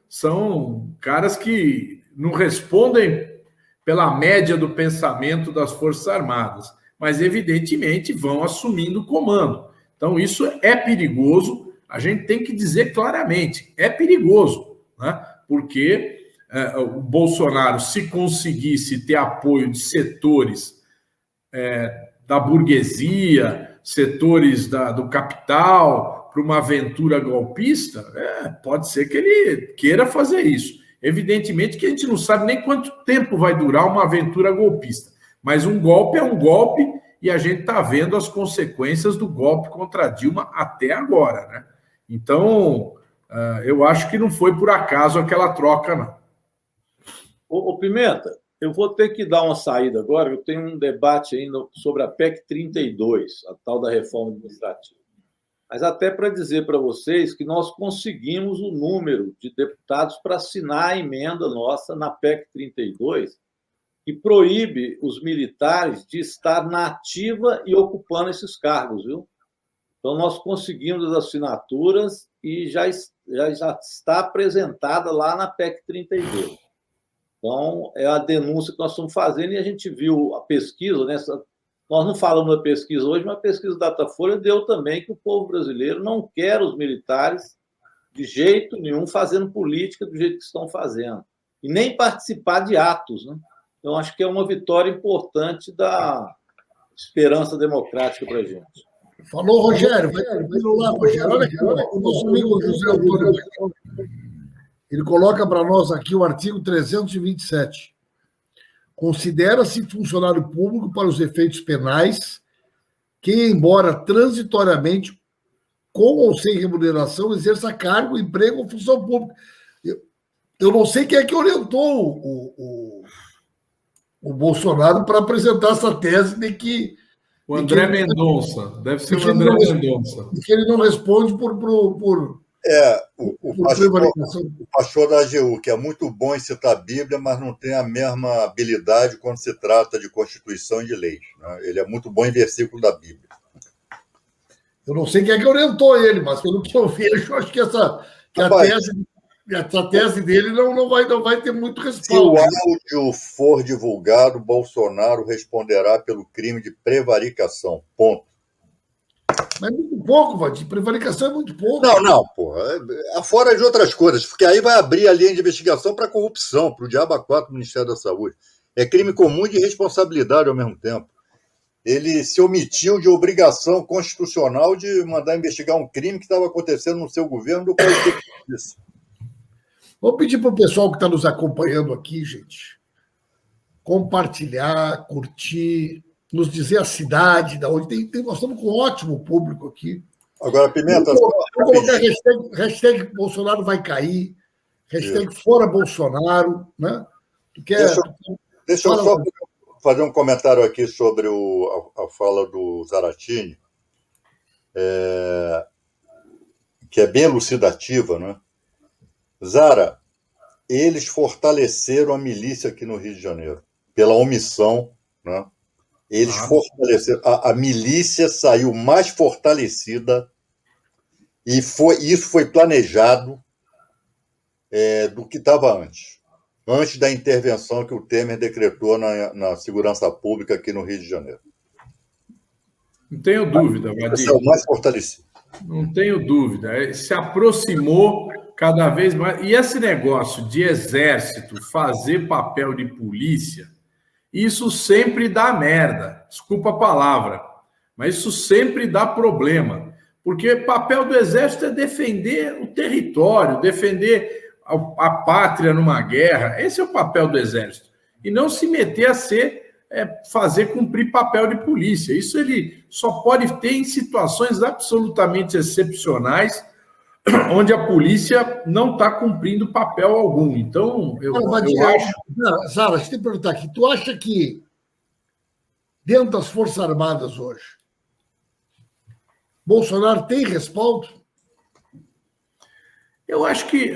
são caras que não respondem pela média do pensamento das Forças Armadas, mas evidentemente vão assumindo o comando. Então, isso é perigoso, a gente tem que dizer claramente, é perigoso, né? Porque o Bolsonaro, se conseguisse ter apoio de setores da burguesia, setores do capital, para uma aventura golpista, pode ser que ele queira fazer isso. Evidentemente que a gente não sabe nem quanto tempo vai durar uma aventura golpista, mas um golpe é um golpe e a gente está vendo as consequências do golpe contra Dilma até agora, né? Então, eu acho que não foi por acaso aquela troca, não. Ô Pimenta, eu vou ter que dar uma saída agora, eu tenho um debate ainda sobre a PEC 32, a tal da reforma administrativa. Mas até para dizer para vocês que nós conseguimos o número de deputados para assinar a emenda nossa na PEC 32, que proíbe os militares de estar na ativa e ocupando esses cargos, viu? Então, nós conseguimos as assinaturas e já está apresentada lá na PEC 32. Então, é a denúncia que nós estamos fazendo e a gente viu a pesquisa, né? Nós não falamos da pesquisa hoje, mas a pesquisa Datafolha deu também que o povo brasileiro não quer os militares de jeito nenhum fazendo política do jeito que estão fazendo. E nem participar de atos, né? Então, acho que é uma vitória importante da esperança democrática para a gente. Falou, Rogério. Vai lá, Rogério. Olha aqui, o nosso amigo José Antônio. Ele coloca para nós aqui o artigo 327. Considera-se funcionário público para os efeitos penais quem, embora transitoriamente, com ou sem remuneração, exerça cargo, emprego ou função pública. Eu não sei quem é que orientou o Bolsonaro para apresentar essa tese de que... O André Mendonça. Deve ser o André Mendonça. Que ele não responde por o pastor da AGU, que é muito bom em citar a Bíblia, mas não tem a mesma habilidade quando se trata de Constituição e de leis, né? Ele é muito bom em versículo da Bíblia. Eu não sei quem é que orientou ele, mas pelo que eu vejo, acho que essa tese dele não vai ter muito respaldo. Se o áudio for divulgado, Bolsonaro responderá pelo crime de prevaricação. Ponto. Mas é muito pouco, Vadir. Prevaricação é muito pouco. Não, porra. Fora de outras coisas, porque aí vai abrir a linha de investigação para corrupção, para o diabo a quatro do Ministério da Saúde. É crime comum e de responsabilidade ao mesmo tempo. Ele se omitiu de obrigação constitucional de mandar investigar um crime que estava acontecendo no seu governo do qual ele isso. Vou pedir para o pessoal que está nos acompanhando aqui, gente, compartilhar, curtir, nos dizer a cidade, da onde nós estamos com um ótimo público aqui. Agora, Pimenta... Vou colocar hashtag Bolsonaro vai cair, hashtag fora Bolsonaro, né? Deixa eu só fazer um comentário aqui sobre a fala do Zaratini, que é bem elucidativa, né? Zara, eles fortaleceram a milícia aqui no Rio de Janeiro, pela omissão, né? Eles fortaleceram. A milícia saiu mais fortalecida e isso foi planejado do que estava antes da intervenção que o Temer decretou na segurança pública aqui no Rio de Janeiro. Não tenho dúvida, Vadir. Saiu mais fortalecido. Não tenho dúvida. Se aproximou cada vez mais. E esse negócio de exército fazer papel de polícia, isso sempre dá merda. Desculpa a palavra, mas isso sempre dá problema. Porque o papel do exército é defender o território, defender a pátria numa guerra. Esse é o papel do exército. e não se meter a fazer cumprir papel de polícia. Isso ele só pode ter em situações absolutamente excepcionais, onde a polícia não está cumprindo papel algum. Então, eu acho... Zara, deixa eu te perguntar aqui. Tu acha que dentro das Forças Armadas hoje, Bolsonaro tem respaldo? Eu acho que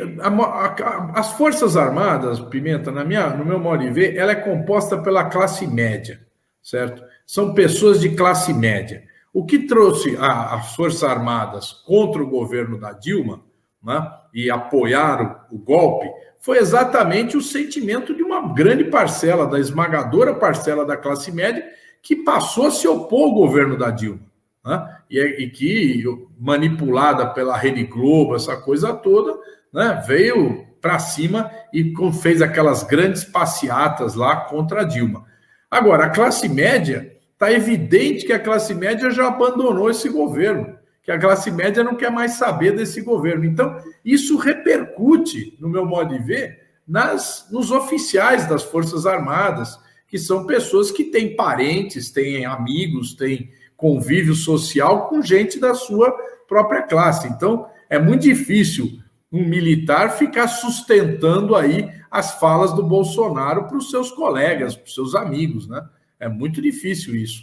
as Forças Armadas, Pimenta, no meu modo de ver, ela é composta pela classe média, certo? São pessoas de classe média. O que trouxe as Forças Armadas contra o governo da Dilma, né, e apoiaram o golpe foi exatamente o sentimento de uma grande parcela, da esmagadora parcela da classe média, que passou a se opor ao governo da Dilma. Né? E que, manipulada pela Rede Globo, essa coisa toda, né, veio para cima e fez aquelas grandes passeatas lá contra a Dilma. Agora, a classe média, está evidente que a classe média já abandonou esse governo, que a classe média não quer mais saber desse governo. Então, isso repercute, no meu modo de ver, nos oficiais das Forças Armadas, que são pessoas que têm parentes, têm amigos, têm convívio social com gente da sua própria classe. Então, é muito difícil um militar ficar sustentando aí as falas do Bolsonaro para os seus colegas, para os seus amigos, né? É muito difícil isso.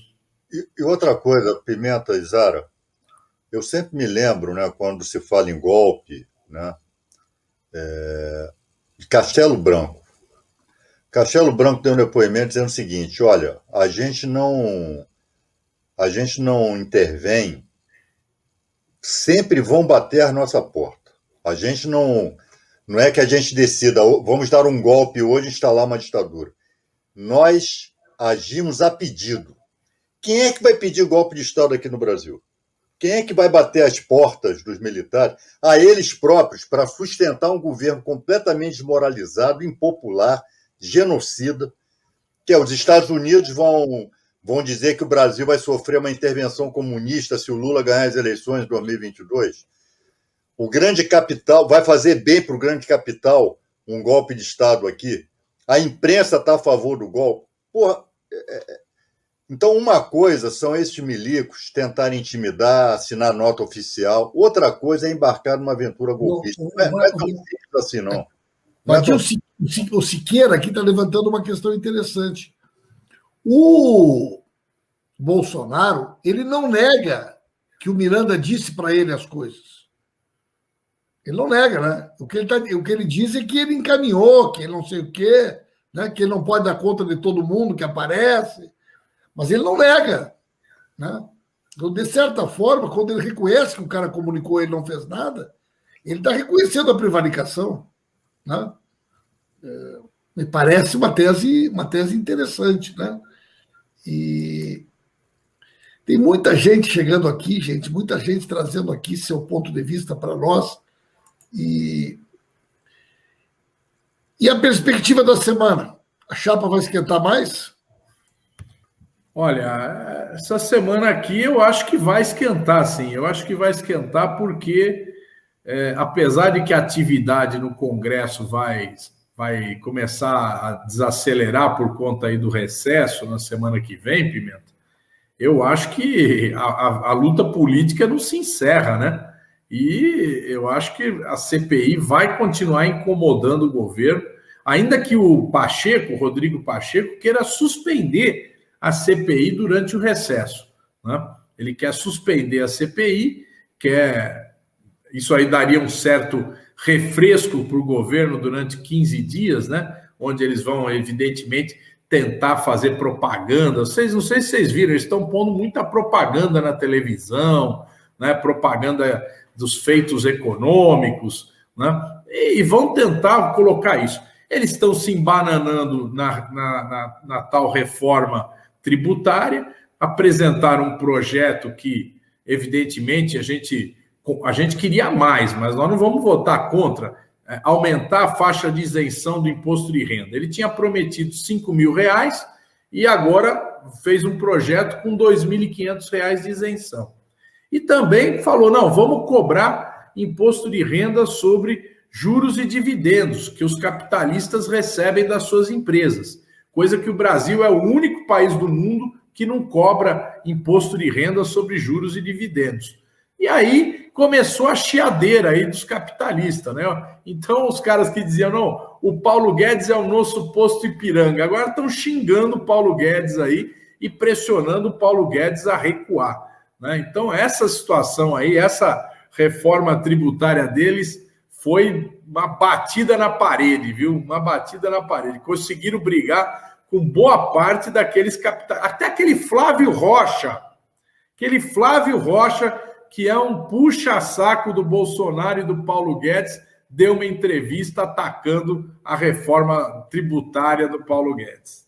E outra coisa, Pimenta e Zara, eu sempre me lembro, né, quando se fala em golpe, né, de Castelo Branco. Castelo Branco deu um depoimento dizendo o seguinte: olha, a gente não intervém, sempre vão bater a nossa porta. A gente não é que a gente decida, vamos dar um golpe hoje e instalar uma ditadura. Nós agimos a pedido. Quem é que vai pedir golpe de Estado aqui no Brasil? Quem é que vai bater as portas dos militares a eles próprios para sustentar um governo completamente desmoralizado, impopular, genocida, que os Estados Unidos vão dizer que o Brasil vai sofrer uma intervenção comunista se o Lula ganhar as eleições de 2022? O grande capital, vai fazer bem para o grande capital um golpe de Estado aqui? A imprensa está a favor do golpe? Porra, então uma coisa são esses milicos tentarem intimidar, assinar nota oficial, outra coisa é embarcar numa aventura golpista. Não é tão simples assim, não. Mas o Siqueira aqui está levantando uma questão interessante. O Bolsonaro, ele não nega que o Miranda disse para ele as coisas. Ele não nega, né? O que ele diz é que ele encaminhou, que ele não sei o quê, né? Que ele não pode dar conta de todo mundo que aparece, mas ele não nega, né? Então, de certa forma, quando ele reconhece que o cara comunicou e ele não fez nada, ele está reconhecendo a prevaricação, né? Me parece uma tese interessante, né? E tem muita gente chegando aqui, muita gente trazendo aqui seu ponto de vista para nós. E a perspectiva da semana? A chapa vai esquentar mais? Olha, essa semana aqui eu acho que vai esquentar, sim. Eu acho que vai esquentar porque, apesar de que a atividade no Congresso vai começar a desacelerar por conta aí do recesso na semana que vem, Pimenta, eu acho que a luta política não se encerra, né? E eu acho que a CPI vai continuar incomodando o governo, ainda que o Rodrigo Pacheco, queira suspender a CPI durante o recesso, né? Ele quer suspender a CPI, isso aí daria um certo refresco para o governo durante 15 dias, né? Onde eles vão, evidentemente, tentar fazer propaganda. Não sei se vocês viram, eles estão pondo muita propaganda na televisão, né? Propaganda dos feitos econômicos, né? E vão tentar colocar isso. Eles estão se embananando na tal reforma tributária, apresentaram um projeto que, evidentemente, a gente queria mais, mas nós não vamos votar contra aumentar a faixa de isenção do imposto de renda. Ele tinha prometido R$5.000 e agora fez um projeto com R$2.500 de isenção. E também falou, não, vamos cobrar imposto de renda sobre juros e dividendos que os capitalistas recebem das suas empresas. coisa que o Brasil é o único país do mundo que não cobra imposto de renda sobre juros e dividendos. E aí começou a chiadeira aí dos capitalistas, né? Então os caras que diziam, não, o Paulo Guedes é o nosso posto Ipiranga, agora estão xingando o Paulo Guedes aí e pressionando o Paulo Guedes a recuar, né? Então essa situação aí, essa reforma tributária deles foi uma batida na parede, viu? Uma batida na parede. Conseguiram brigar com boa parte daqueles capitalistas, até aquele Flávio Rocha, que é um puxa-saco do Bolsonaro e do Paulo Guedes, deu uma entrevista atacando a reforma tributária do Paulo Guedes.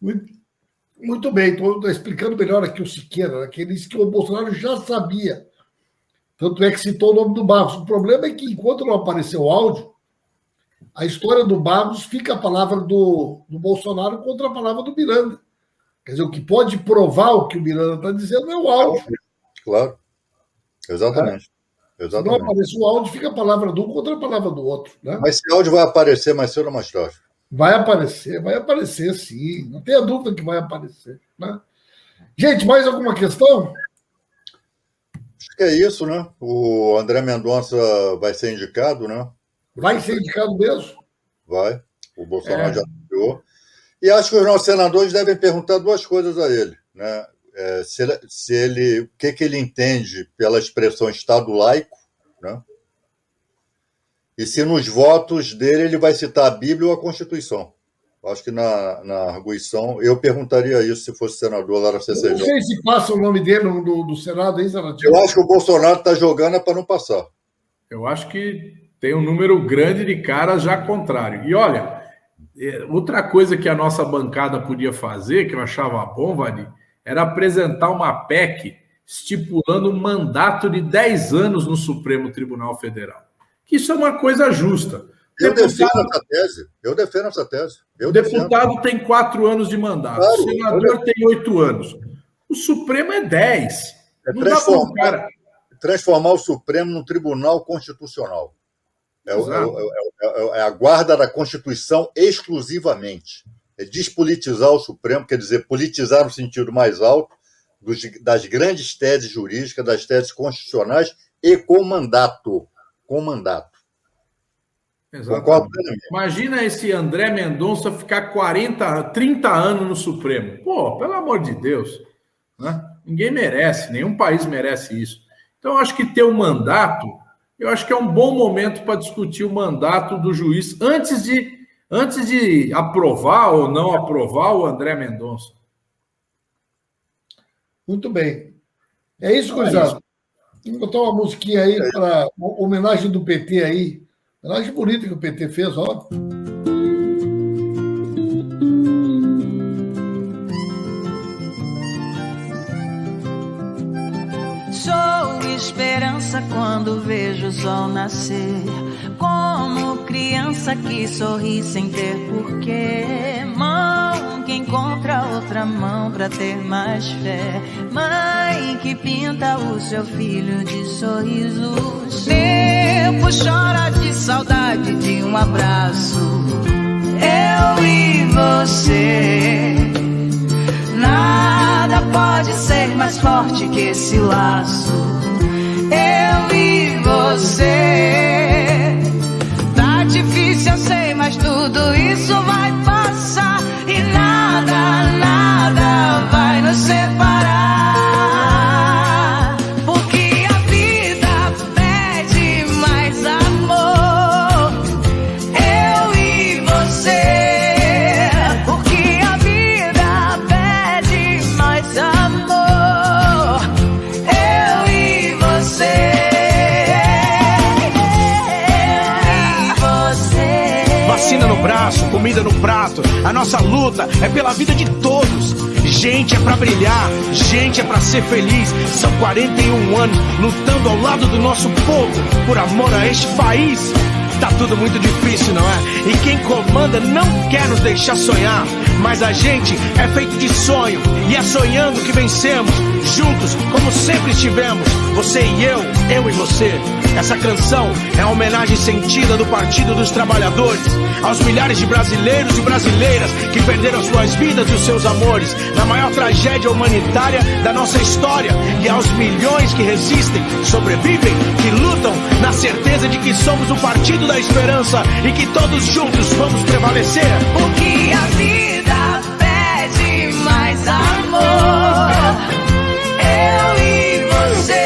Muito bem, estou explicando melhor aqui o Siqueira, né, que ele disse que o Bolsonaro já sabia. Tanto é que citou o nome do Barros. O problema é que, enquanto não apareceu o áudio, a história do Barros fica a palavra do Bolsonaro contra a palavra do Miranda. Quer dizer, o que pode provar o que o Miranda está dizendo é o áudio. Claro. Exatamente. Se não aparecer o áudio, fica a palavra de um contra a palavra do outro. Né? Mas esse áudio vai aparecer mais cedo ou mais tarde? Vai aparecer sim. Não tenha dúvida que vai aparecer. Né? Gente, mais alguma questão? Acho que é isso, né? O André Mendonça vai ser indicado, né? Vai ser indicado mesmo? Vai. O Bolsonaro já anunciou. E acho que os nossos senadores devem perguntar duas coisas a ele, né? O que ele entende pela expressão Estado laico, né? E se nos votos dele ele vai citar a Bíblia ou a Constituição. Acho que na arguição eu perguntaria isso se fosse senador lá na CCJ. Não sei se passa o nome dele do Senado aí, Senador. Eu acho que o Bolsonaro está jogando para não passar. Eu acho que tem um número grande de caras já contrário. E olha, outra coisa que a nossa bancada podia fazer, que eu achava bom, Vadir, era apresentar uma PEC estipulando um mandato de 10 anos no Supremo Tribunal Federal. Que isso é uma coisa justa. Eu defendo essa tese. O deputado tem 4 anos de mandato, claro, o senador tem 8 anos. O Supremo é 10. Transformar o Supremo num tribunal constitucional. É a guarda da Constituição exclusivamente. É despolitizar o Supremo, quer dizer, politizar no sentido mais alto das grandes teses jurídicas, das teses constitucionais e com mandato. Exatamente. Imagina esse André Mendonça ficar 30 anos no Supremo. Pô, pelo amor de Deus. Né? Ninguém merece, nenhum país merece isso. Então, eu acho que ter um mandato, eu acho que é um bom momento para discutir o mandato do juiz antes de aprovar ou não aprovar o André Mendonça. Muito bem. É isso, gurizada. Vou botar uma musiquinha aí para homenagem do PT aí. Homenagem bonita que o PT fez, ó. Sou esperança quando vejo o sol nascer, como criança que sorri sem ter porquê. Mão que encontra outra mão pra ter mais fé. Mãe que pinta o seu filho de sorrisos. Tempo chora de saudade de um abraço. Eu e você. Nada pode ser mais forte que esse laço. Eu e você. Tá difícil, eu sei, mas tudo isso vai passar. E nada vai nos separar. Porque a vida pede mais amor. Eu e você. Porque a vida pede mais amor. Eu e você. Vacina no braço, comida no prato. A nossa luta é pela vida de todos. Gente é pra brilhar, gente é pra ser feliz. São 41 anos lutando ao lado do nosso povo por amor a este país. Tá tudo muito difícil, não é? E quem comanda não quer nos deixar sonhar. Mas a gente é feito de sonho e é sonhando que vencemos. Juntos, como sempre estivemos. Você e eu e você. Essa canção é a homenagem sentida do Partido dos Trabalhadores aos milhares de brasileiros e brasileiras que perderam suas vidas e os seus amores na maior tragédia humanitária da nossa história, e aos milhões que resistem, sobrevivem, que lutam na certeza de que somos o Partido da Esperança e que todos juntos vamos prevalecer. O que a vida pede mais amor, eu e você.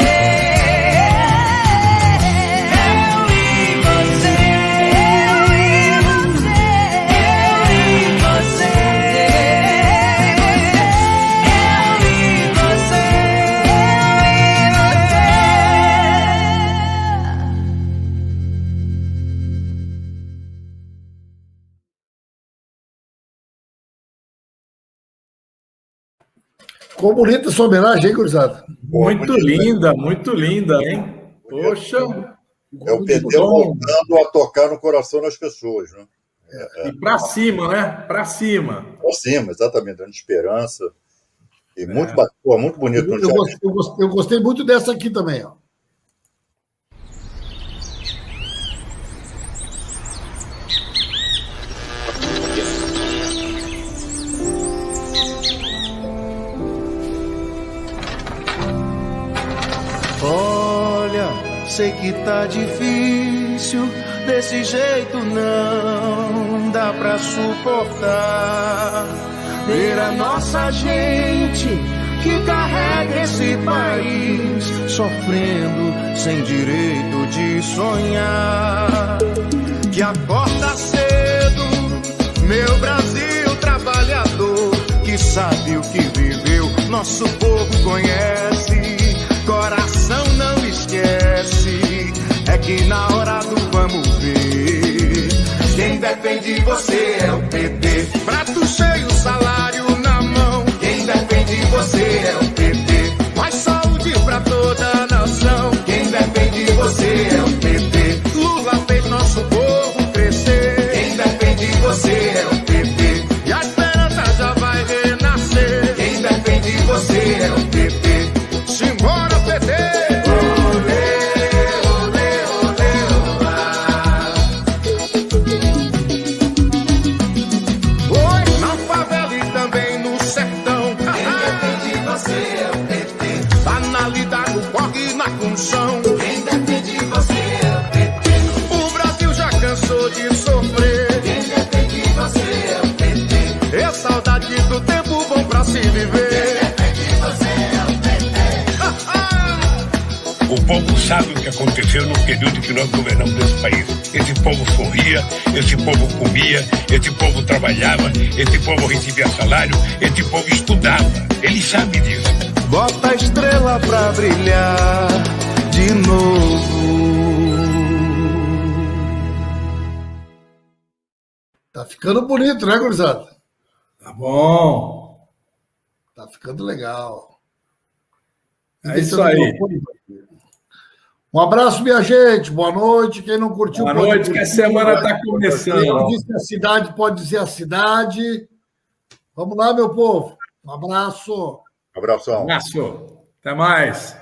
Ficou bonita essa homenagem, hein, gurizada? Muito linda, hein? Poxa. É o PT voltando a tocar no coração das pessoas, né? E para cima, né? Para cima. Para cima, exatamente, dando esperança. E muito bonito. Eu gostei muito dessa aqui também, ó. Olha, sei que tá difícil, desse jeito não dá pra suportar. Ver a nossa gente que carrega esse país sofrendo sem direito de sonhar. Que acorda cedo, meu Brasil trabalhador, que sabe o que viveu, nosso povo conhece. Coração não esquece, é que na hora do vamos ver, quem defende você é o PT. Prato cheio, salário na mão, quem defende você é o PT. Mais saúde pra toda a nação, quem defende você é o PT. Lula fez nosso povo crescer, quem defende você é o PT. E a esperança já vai renascer, quem defende você é o PT. Simbora, PT! Olê, olê, olê, olá. Oi, na favela e também no sertão. Quem defende você é o PT. Tá na lida, no corre e na função. Quem defende você é o PT. O Brasil já cansou de sofrer. Quem defende você é o PT. É saudade do tempo bom pra se viver. O povo sabe o que aconteceu no período que nós governamos esse país. Esse povo sorria, esse povo comia, esse povo trabalhava, esse povo recebia salário, esse povo estudava. Ele sabe disso. Bota a estrela pra brilhar de novo. Tá ficando bonito, né, gurizada? Tá bom. Tá ficando legal. É isso aí. Um abraço, minha gente. Boa noite. Quem não curtiu... Boa noite, que a semana está começando. Quem disse a cidade, pode dizer a cidade. Vamos lá, meu povo. Um abraço. Abração. Abraço. Até mais.